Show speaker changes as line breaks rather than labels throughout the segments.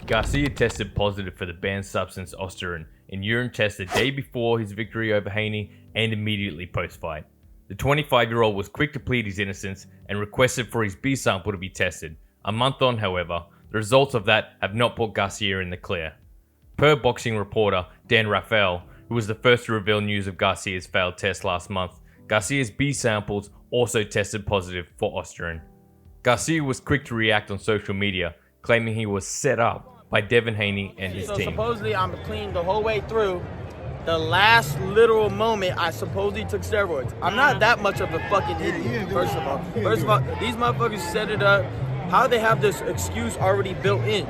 Garcia tested positive for the banned substance Osterin in urine tests the day before his victory over Haney and immediately post-fight. The 25-year-old was quick to plead his innocence and requested for his B sample to be tested. A month on, however, the results of that have not put Garcia in the clear. Per boxing reporter Dan Rafael, who was the first to reveal news of Garcia's failed test last month, Garcia's B samples also tested positive for Osterin. Garcia was quick to react on social media, claiming he was set up by Devin Haney and his team.
Supposedly I'm clean the whole way through. The last literal moment, I supposedly took steroids. I'm not that much of a fucking idiot, first of all. These motherfuckers set it up. How they have this excuse already built in?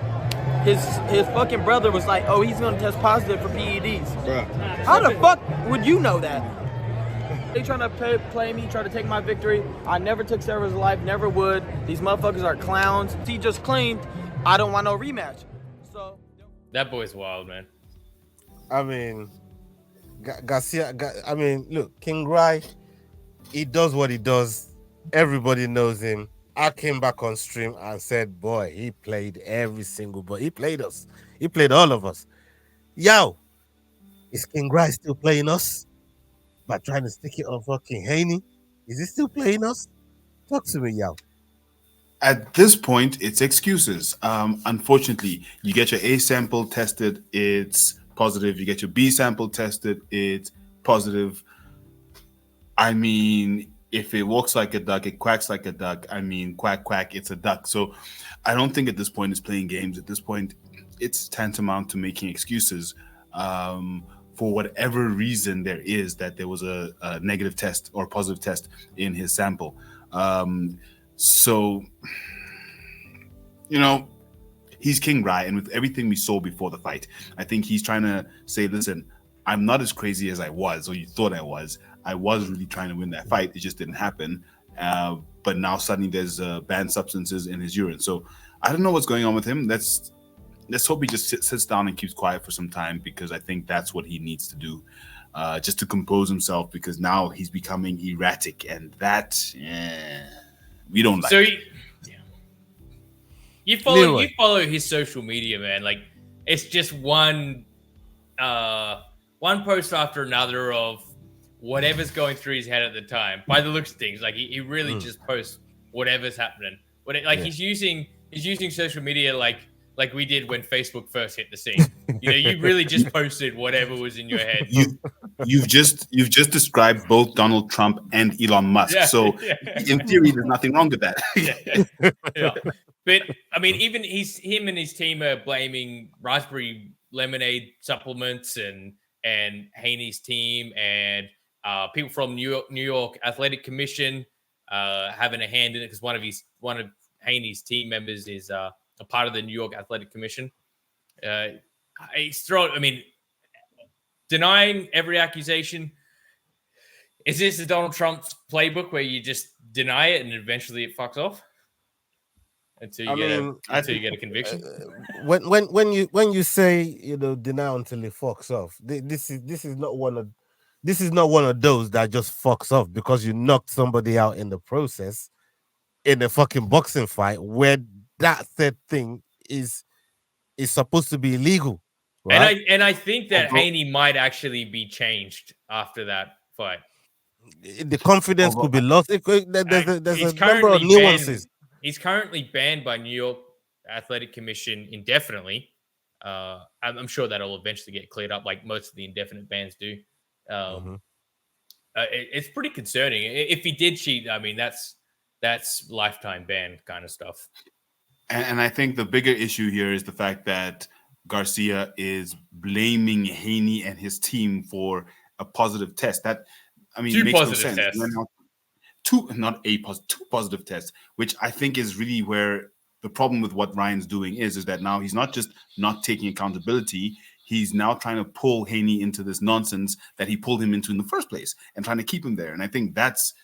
His fucking brother was like, oh, he's gonna test positive for PEDs. Bruh. How the fuck would you know that? They trying to play me, try to take my victory. I never took steroids in life, never would. These motherfuckers are clowns. He just claimed I don't want no rematch. So
that boy's wild, man.
I mean, Garcia. I mean, look, King Rai. He does what he does. Everybody knows him. I came back on stream and said, boy, he played every single boy. He played us. He played all of us. Yo, is King Rai still playing us? By trying to stick it on fucking Haney? Is he still playing us? Talk to me, yo.
At this point, it's excuses. Unfortunately, you get your A sample tested, it's positive. You get your B sample tested, it's positive. I mean, if it walks like a duck, it quacks like a duck. I mean, quack, quack, it's a duck. So I don't think at this point it's playing games. At this point, it's tantamount to making excuses for whatever reason there is that there was a negative test or positive test in his sample. So, you know, he's King Rai, and with everything we saw before the fight, I think he's trying to say, listen, I'm not as crazy as I was, or you thought I was. I was really trying to win that fight. It just didn't happen. But now suddenly there's banned substances in his urine. So I don't know what's going on with him. Let's hope he just sits down and keeps quiet for some time, because I think that's what he needs to do, just to compose himself, because now he's becoming erratic, and that we don't like.
So you follow his social media, man. Like, it's just one post after another of whatever's going through his head at the time. By the looks of things, like he really just posts whatever's happening. He's using social media like we did when Facebook first hit the scene. You know, you really just posted whatever was in your head.
You've just described both Donald Trump and Elon Musk. Yeah, so in theory, there's nothing wrong with that.
Yeah. But I mean, even him and his team are blaming raspberry lemonade supplements and Haney's team and people from New York Athletic Commission having a hand in it, because one of Haney's team members is a part of the New York Athletic Commission. Denying every accusation. Is this the Donald Trump's playbook where you just deny it and eventually it fucks off until you get a conviction?
When you say, you know, deny until it fucks off, this is not one of those that just fucks off because you knocked somebody out in the process in a fucking boxing fight where that said thing is supposed to be illegal. Right?
And I think that Haney might actually be changed after that fight.
The confidence could be lost. There's a number of nuances.
He's currently banned by New York Athletic Commission indefinitely. I'm sure that'll eventually get cleared up, like most of the indefinite bans do. It's pretty concerning. If he did cheat, I mean, that's lifetime ban kind of stuff.
And I think the bigger issue here is the fact that Garcia is blaming Haney and his team for a positive test. That, I mean, makes no sense. Two positive tests, which I think is really where the problem with what Ryan's doing is that now he's not just not taking accountability. He's now trying to pull Haney into this nonsense that he pulled him into in the first place and trying to keep him there. And I think that's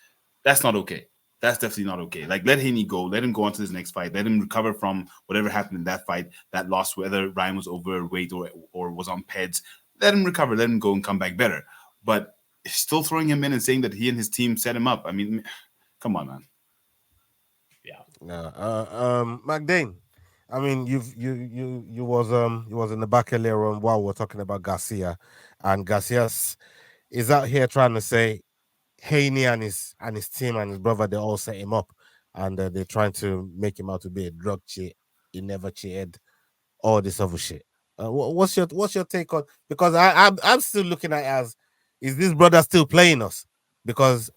not okay. That's definitely not okay. Like, let Haney go. Let him go on to his next fight. Let him recover from whatever happened in that fight, that loss, whether Ryan was overweight or was on peds. Let him recover. Let him go and come back better. But still throwing him in and saying that he and his team set him up. I mean, come on, man.
Yeah.
McDane, I mean, you was in the back earlier on while we're talking about Garcia, and Garcia is out here trying to say Haney and his team and his brother, they all set him up, and they're trying to make him out to be a drug cheat. He never cheated. All this other shit. What's your take on? Because I'm still looking at it as, is this brother still playing us? Because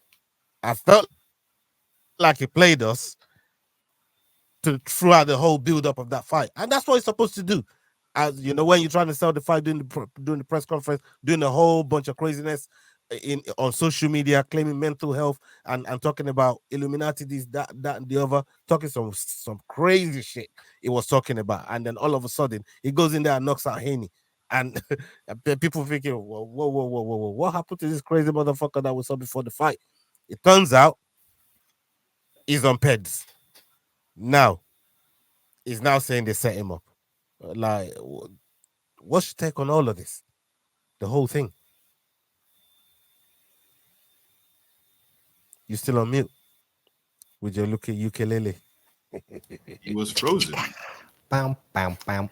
I felt like he played us throughout the whole build up of that fight, and that's what he's supposed to do. As you know, when you're trying to sell the fight, doing the press conference, doing a whole bunch of craziness in on social media, claiming mental health and talking about Illuminati, this, that, and the other, talking some crazy shit he was talking about, and then all of a sudden he goes in there and knocks out Haney, and people thinking, whoa, what happened to this crazy motherfucker that we saw before the fight? It turns out he's on peds now. He's now saying they set him up. Like, what's your take on all of this? The whole thing. You still on mute with your looking ukulele.
He was frozen.
Bam, bam, bam.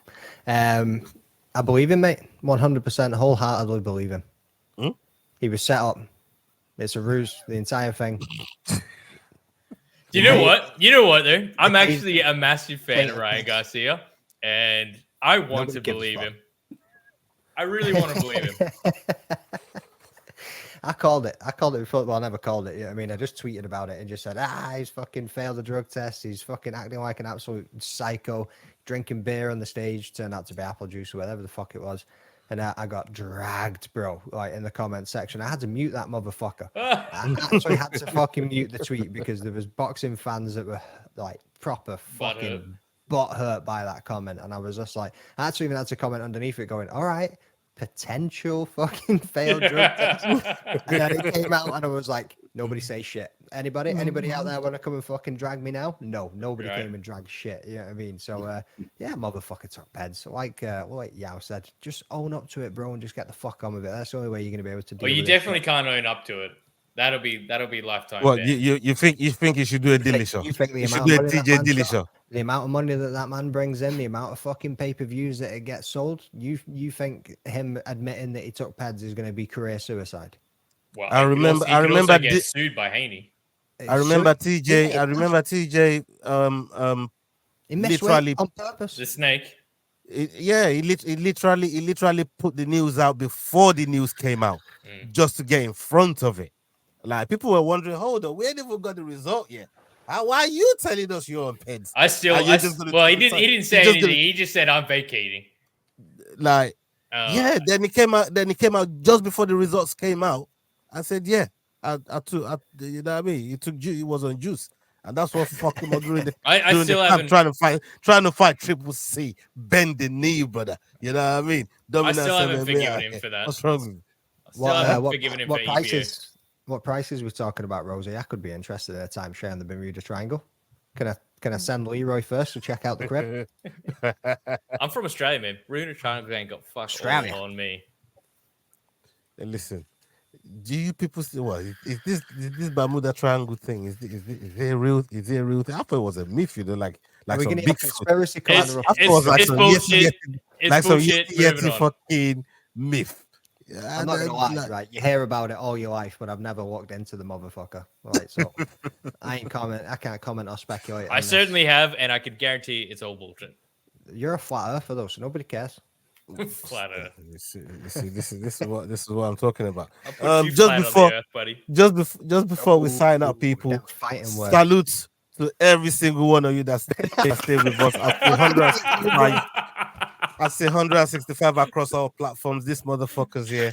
I believe him, mate. 100% wholeheartedly believe him.
Hmm?
He was set up. It's a ruse, the entire thing.
You know what? You know what, though? I'm actually a massive fan of Ryan Garcia, and I want
Nobody
to
gives a
believe
fuck.
him. I really want to believe him.
I called it before. Well, I never called it. You know what I mean? I just tweeted about it and just said, he's fucking failed the drug test. He's fucking acting like an absolute psycho, drinking beer on the stage. Turned out to be apple juice or whatever the fuck it was. And I got dragged, bro, like in the comment section. I had to mute that motherfucker. I actually had to fucking mute the tweet because there was boxing fans that were like proper fucking butthurt by that comment. And I was just like, I actually even had to comment underneath it going, all right, potential fucking failed drug test. And then it came out and I was like, nobody say shit. Anybody out there want to come and fucking drag me now? No, nobody
Right.
came and dragged shit. You know what I mean? So yeah, motherfucker took peds. So like Yao said, just own up to it, bro, and just get the fuck on with it. That's the only way you're gonna be able to deal
Well, you
with it.
definitely can't own up to it. That'll be lifetime.
Well,
ban.
you think you should do a dilly show?
You think the
You should
amount
do
of
a
money that
TJ
man's
dilly
got,
show.
the amount of money that man brings in, the amount of fucking pay-per-views that it gets sold, you think him admitting that he took peds is going to be career suicide?
Well,
I remember- I remember
get
di-
sued by Haney.
I remember
So-
TJ.
Yeah,
I remember TJ.
he messed with
literally-
it on purpose.
The snake.
He literally put the news out before the news came out, just to get in front of it. Like, people were wondering, hold on, we ain't even got the result yet. Why are you telling us you're on peds?
I still.
Are you just gonna
Well, he
decide-
didn't say
you're just
anything.
gonna-
He just said I'm vacating.
Like,
Oh.
then it came out. Then it came out just before the results came out. I said, yeah, I took. You know what I mean? He took. He was on juice, and that's what fucked him up during the.
I
during
still
the camp,
haven't.
trying to fight Triple C, bend the knee, brother. You know what I mean?
I still haven't
MMA,
forgiven
okay.
him for that.
What's wrong with you?
I still haven't forgiven him for
what
EPO.
prices? What prices we're talking about, Rosie? I could be interested in a timeshare in the Bermuda Triangle. Can I send Leroy first to check out the crib?
I'm from Australia, man. Runa Triangle ain't got fuck
Australia.
all on me.
And listen, do you people see what is this Bermuda Triangle thing? Is it a real? Is it a real thing? I thought it was a myth. You know, like
Are we
some
going to
big.
have conspiracy corner up?
I thought it was like
it's
some
bullshit. It's
like some
bullshit.
yeti
Moving on.
fucking myth.
I'm not gonna lie, right? You hear about it all your life, but I've never walked into the motherfucker. Right, so I can't comment or speculate.
I
on this.
certainly have, and I can guarantee it's all bullshit.
You're a flat earther though, so nobody cares.
Flat Earth.
You see, this is what I'm talking about.
I'll put you
Just
flat
before-
on the earth, buddy.
just before we sign up, people,
Them fighting words.
salute to every single one of you that stay with us. I say 165 across all platforms. This motherfuckers here.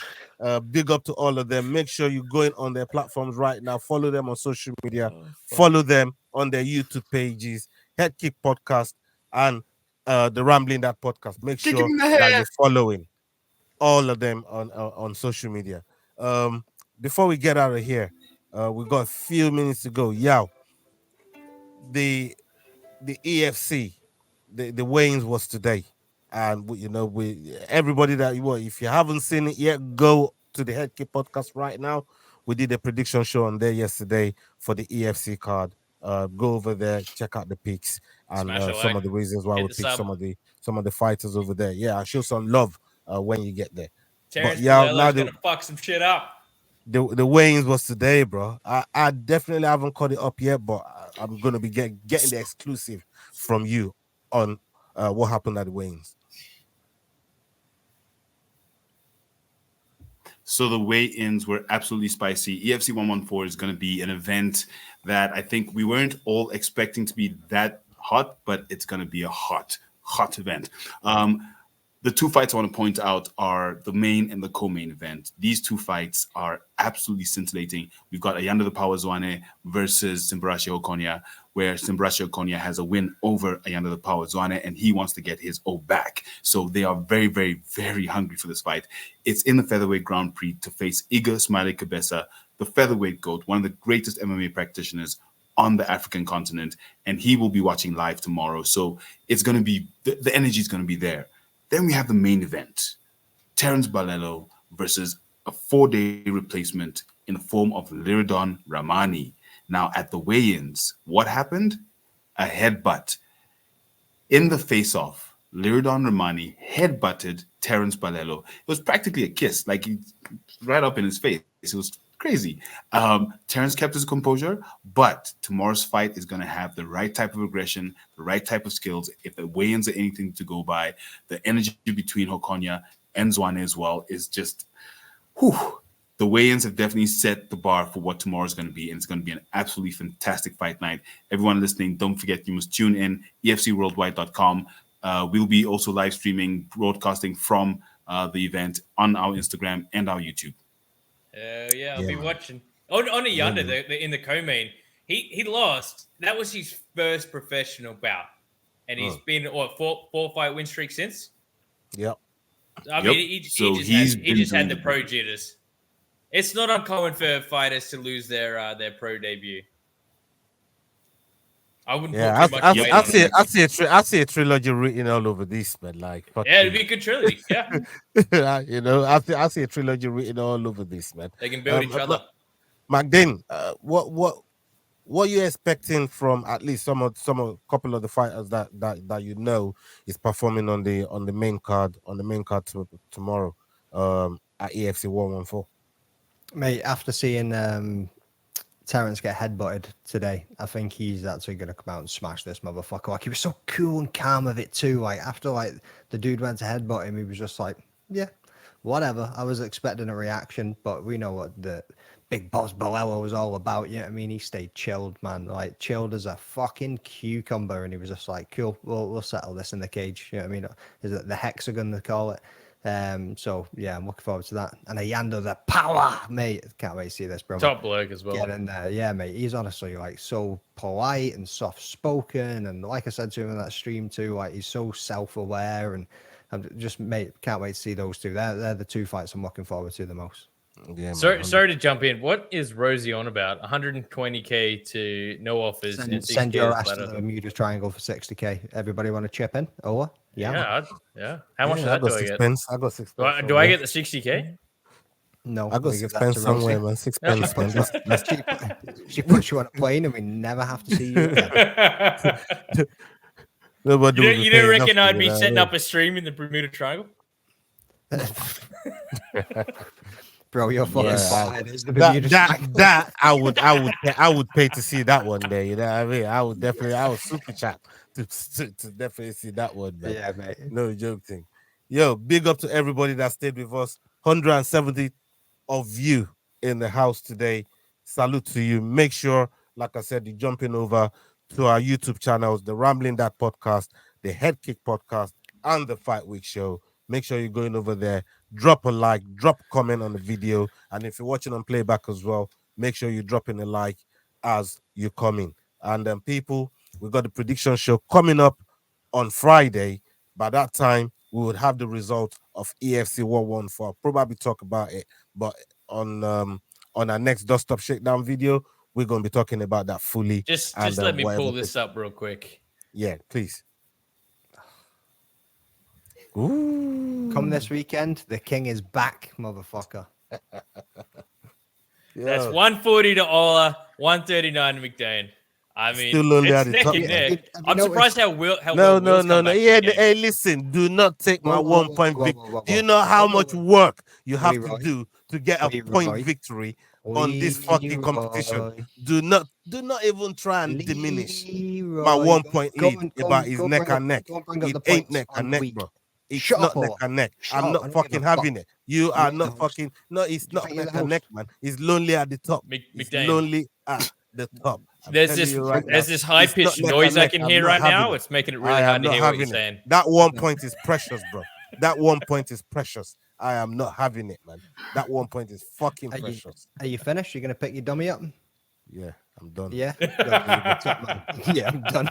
Big up to all of them. Make sure you go in on their platforms right now. Follow them on social media. Follow them on their YouTube pages. Head Kick Podcast and the Rambling That Podcast. Make
Kick
sure
him in the
that
head.
you're following all of them on social media. Before we get out of here, we got a few minutes to go. Yow, the EFC, the weigh-ins was today, and we everybody that if you haven't seen it yet, go to the Headkick Podcast right now. We did a prediction show on there yesterday for the EFC card. Go over there, check out the picks and
Smash
some
away.
of the reasons why
Hit
we
the
pick
sub.
some of the fighters over there. Yeah, I'll show some love when you get there. But
Terrence
yeah, now
Balelo's gonna fuck some shit up.
the weigh-ins was today, bro. I definitely haven't caught it up yet, but I'm gonna be getting the exclusive from you on what happened at the weigh-ins.
So the weigh-ins were absolutely spicy. EFC 114 is going to be an event that I think we weren't all expecting to be that hot, but it's going to be a hot event. The two fights I want to point out are the main and the co-main event. These two fights are absolutely scintillating. We've got Ayanda the Power Zwane versus Simbarashe Okonya, where Simbarashe Okonya has a win over Ayanda the Power Zwane, and he wants to get his O back. So they are very, very, very hungry for this fight. It's in the featherweight Grand Prix to face Iga Smiley Kabesa, the featherweight GOAT, one of the greatest MMA practitioners on the African continent, and he will be watching live tomorrow. So it's going to be, the energy is going to be there. Then we have the main event, Terence Balelo versus a 4-day replacement in the form of Liridon Ramani. Now, at the weigh-ins, what happened? A headbutt. In the face-off, Liridon Ramani headbutted Terence Balelo. It was practically a kiss, like he right up in his face. It was crazy. Terence kept his composure, but tomorrow's fight is going to have the right type of aggression, the right type of skills. If the weigh-ins are anything to go by, the energy between Okonya and Zwane as well is just, whew. The weigh-ins have definitely set the bar for what tomorrow is going to be, and it's going to be an absolutely fantastic fight night. Everyone listening, don't forget you must tune in, efcworldwide.com. We'll be also live streaming, broadcasting from the event on our Instagram and our YouTube.
Yeah, I'll
Yeah,
be
man.
watching. On Ayanda,
man.
in the co-main, he lost. That was his first professional bout, and he's been what four fight win streak since.
Yep.
I
Yep.
mean, he
So
just
he's
had he
been
just had
doing
the
the
pro
best.
jitters. It's not uncommon for fighters to lose their pro debut. I wouldn't put
Yeah,
too much weight on it.
I see a trilogy written all over this, man. Like
Yeah, it'd
fucking,
be a good trilogy. Yeah,
you know, I see a trilogy written all over this, man.
they can build each other.
Magdane, what are you expecting from at least some couple of the fighters that you know is performing on the main card tomorrow at EFC 114?
Mate, after seeing Terrence get headbutted today, I think he's actually going to come out and smash this motherfucker. Like, he was so cool and calm of it too. Like, after like the dude went to headbutt him, he was just like, yeah, whatever. I was expecting a reaction, but we know what the big boss Bolello was all about. You know what I mean? He stayed chilled, man. Like, chilled as a fucking cucumber. And he was just like, cool, we'll settle this in the cage. You know what I mean? Is it the hexagon they call it? So yeah, I'm looking forward to that. And Ayanda the Power, mate. Can't wait to see this, bro.
Top bloke as well.
Get in there, yeah, mate. He's honestly like so polite and soft spoken, and like I said to him in that stream too, like he's so self-aware, and I'm just, mate, can't wait to see those two. They're the two fights I'm looking forward to the most.
Yeah,
Sorry to jump in. What is Rosie on about? 120k to no offers. and
Send
60K
your
is
ass to
better.
the Bermuda Triangle for 60k. Everybody want to chip in? Oh, yeah.
Yeah. How much
Yeah,
of
I
that
got
do I get?
sixpence. I got sixpence.
Do I get the 60k?
No,
I got
we give that
sixpence
to
somewhere,
Rosie.
man. Sixpence, man.
She puts you on a plane, and we never have to see you again.
Nobody will be
You don't
paying
reckon
nothing,
I'd
you
be
know what I
setting
mean?
up a stream in the Bermuda Triangle?
Bro, you're fucking
Yeah,
fired. It's the Bermuda Triangle.
that I would pay to see that one day. You know what I mean? I would super chat to definitely see that one, man.
Yeah, mate.
No joke thing. Yo, big up to everybody that stayed with us. 170 of you in the house today. Salute to you. Make sure, like I said, you're jumping over to our YouTube channels, the Rambling That Podcast, the Head Kick Podcast, and the Fight Week Show. Make sure you're going over there. Drop a like, drop a comment on the video. And if you're watching on playback as well, make sure you're dropping a like as you come in. And then, people, we got the prediction show coming up on Friday. By that time, we would have the results of EFC 114. I'll probably talk about it, but on our next Dust Stop Shakedown video, we're going to be talking about that fully.
Just
and
let me
whatever
pull this up real quick.
Yeah, please. Ooh.
Come this weekend, the king is back, motherfucker.
That's 140 to Ola, 139 to McDane. I mean,
Still only
it's
at the
neck
top.
and
man.
neck.
Have you
I'm surprised how well
No,
Will's come back to the
Yeah,
game.
hey, listen. Do not take my
Whoa, whoa,
1 point
whoa,
victory.
whoa, whoa,
Do you
whoa.
know how
Whoa,
much
whoa.
work you have to
Leroy.
do to get a point
Leroy.
victory on this fucking competition?
Leroy.
Do not even try and diminish my
Leroy,
1 point
go
lead
and- go
about
and-
his
go
neck
bring
and
up-
neck.
go and bring up
It
the
ain't
points
neck
on
and
the
neck,
week.
bro. It's
Shut
not
up,
neck
all.
and neck.
Shut
I'm
up, I
not
don't give
fucking
a fuck.
having it. You are
You're
not
the host.
fucking. No, it's
You
not
think you're
neck
the
and neck,
host?
man. It's lonely at the top. It's
McDaniel.
lonely at the top. I'm
There's
telling
this
you right now,
there's this high
it's not
pitched
neck
noise
and
I
neck.
can
I'm
hear
not
right
having
now.
it.
It's making it really
I
hard
am
to
not
hear what you're
having it.
saying.
That 1 point is precious, bro. That 1 point is precious. I am not having it, man. That 1 point is fucking precious.
Are you finished? You're gonna pick your dummy up?
Yeah, I'm done.
Yeah. Good, you're the top man. Yeah, I'm done.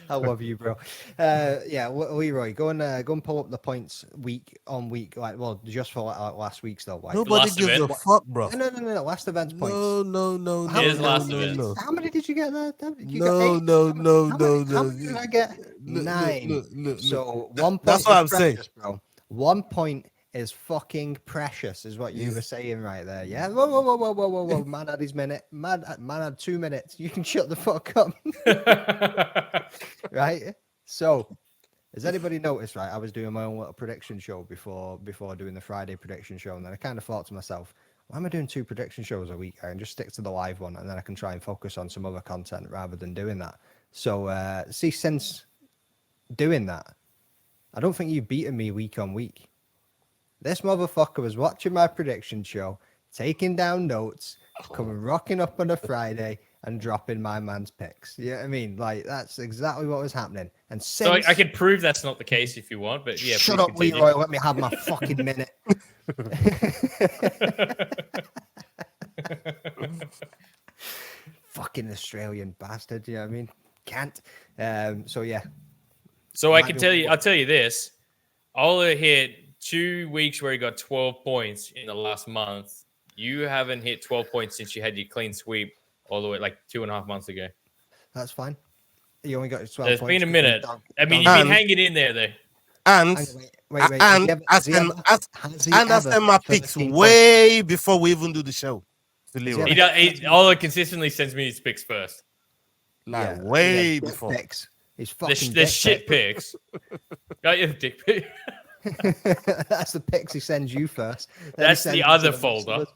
I love you, bro. Yeah, Leroy, go and pull up the points week on week. Like, well, just for last week's though. Like,
Nobody
last
gives a
event.
fuck, bro.
no. Last event's points.
No.
How
Here's
many-
last
how many-
event.
How many did you get there? You
No,
got 8?
no,
How many-
no,
how
no,
many-
no.
How many did I get?
Look,
9.
look.
So 1 point.
That's what
is
I'm saying.
precious, bro. 1 point is fucking precious, is what you were saying right there. Yeah. Whoa. Man had his minute. Man had 2 minutes. You can shut the fuck up. Right. So, has anybody noticed? Right, I was doing my own little prediction show before doing the Friday prediction show, and then I kind of thought to myself, why am I doing 2 prediction shows a week? I can just stick to the live one, and then I can try and focus on some other content rather than doing that. So, see, since doing that, I don't think you've beaten me week on week. This motherfucker was watching my prediction show, taking down notes, coming rocking up on a Friday and dropping my man's picks. You know what I mean? Like, that's exactly what was happening. And
So
since...
I could prove that's not the case if you want, but yeah.
Shut
please
up,
continue.
Leroy. Let me have my fucking minute. Fucking Australian bastard. You know what I mean? Can't. So, yeah.
So I
Might
can
be
tell you,
one.
I'll tell you this. Ola hit 2 weeks where he got 12 points in the last month. You haven't hit 12 points since you had your clean sweep all the way like 2.5 months ago.
That's fine. You only got 12
There's
points.
been a
'cause
minute.
Dog-
I mean,
dog-
you've been hanging in there though.
And
Wait.
and
Has he
I
ever
send my
hit
picks
13
way before we even do the show to
he
Leroy.
ever-
Ola consistently sends me his picks first.
Like
Yeah,
way
yeah,
before.
dick pics. He's
The,
fucking
the
dick
shit
pics.
picks. Got your dick pic.
That's the pics he sends you first. Then he
That's
sends
the
them to
other
the rest of
folder.
us.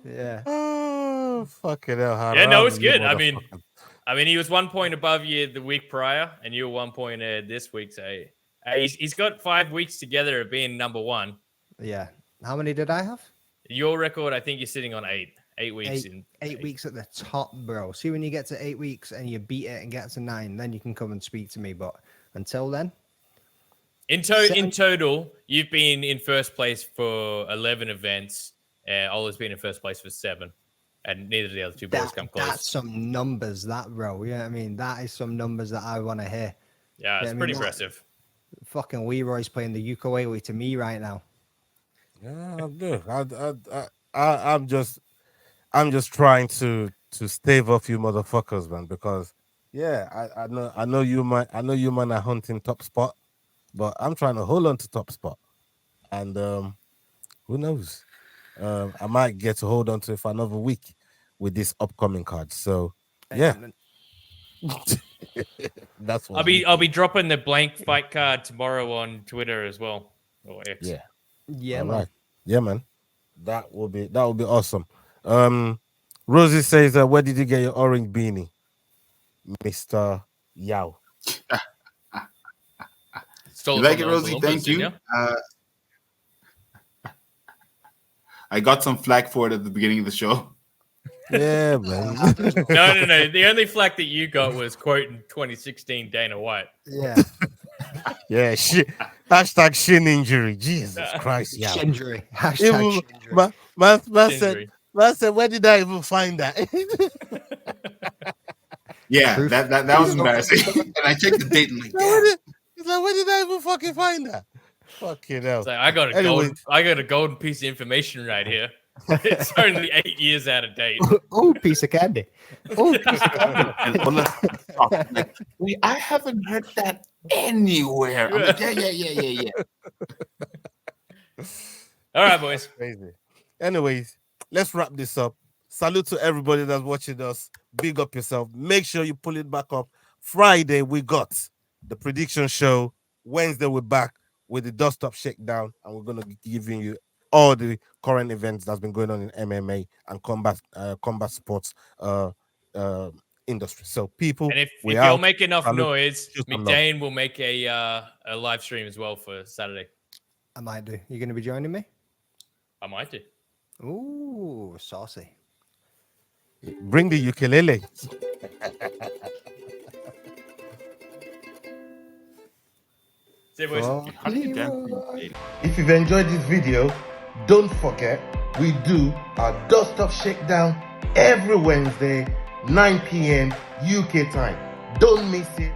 Yeah.
Oh, fucking hell.
Yeah, no,
haram,
it's
you
good.
motherfucker.
I mean, he was 1 point above you the week prior, and you were 1 point this week. So he's got 5 weeks together of being number one.
Yeah. How many did I have?
Your record, I think you're sitting on 8. 8 weeks in
8 weeks at the top, bro. See, when you get to 8 weeks and you beat it and get to 9, then you can come and speak to me. But until then,
In total, you've been in first place for 11 events. Ola's been in first place for 7. And neither of the other two boys come close.
that's some numbers, that, bro. Yeah, I mean, that is some numbers that I want to hear.
Yeah, it's
I mean,
pretty
that-
impressive.
Fucking Leroy's playing the ukulele to me right now.
Yeah, I'm good. I'm just trying to stave off you motherfuckers, man, because I know you man are hunting top spot, but I'm trying to hold on to top spot. And who knows? I might get to hold on to it for another week with this upcoming card. So yeah. That's what
I'll be dropping the blank fight card tomorrow on Twitter as well. Or X.
Yeah.
Yeah,
All
man.
right. Yeah, man. That will be awesome. Rosie says, where did you get your orange beanie, Mr. Yao?
Stole
You
it
like
from
it,
the
Rosie?
Columbus,
Thank
didn't
you. I got some flack for it at the beginning of the show.
Yeah, man.
No. The only flack that you got was quoting 2016 Dana White.
Yeah.
Yeah, shit. Hashtag shin injury. Jesus Christ, yeah.
Shinjury.
Even,
Hashtag Shinjury.
man said, where did I even find that?
Yeah,
Proof.
that was embarrassing. And I checked the date and like, damn.
He's like, where did I even fucking find that? Fucking hell.
It's like, I got a golden piece of information right here. It's only 8 years out of date.
Oh, piece of candy. Oh, piece of candy.
And Ola, like, wait, I haven't heard that anywhere. I'm like, yeah.
All right, boys.
Crazy. Anyways, let's wrap this up. Salute to everybody that's watching us. Big up yourself. Make sure you pull it back up. Friday, we got the prediction show. Wednesday, we're back with the Dust Up Shakedown, and we're going to be giving you all the current events that's been going on in MMA and combat sports industry. So, people,
And if
we
you'll
out.
make enough
Salute.
noise,
Just some love.
McDane will make a live stream as well for Saturday.
I might do. You going to be joining me?
I might do.
Ooh, saucy.
Bring the ukulele.
See you, boys.
How do you dance?
If you've enjoyed this video, don't forget we do our Dust Up Shakedown every Wednesday, 9 p.m. UK time. Don't miss it.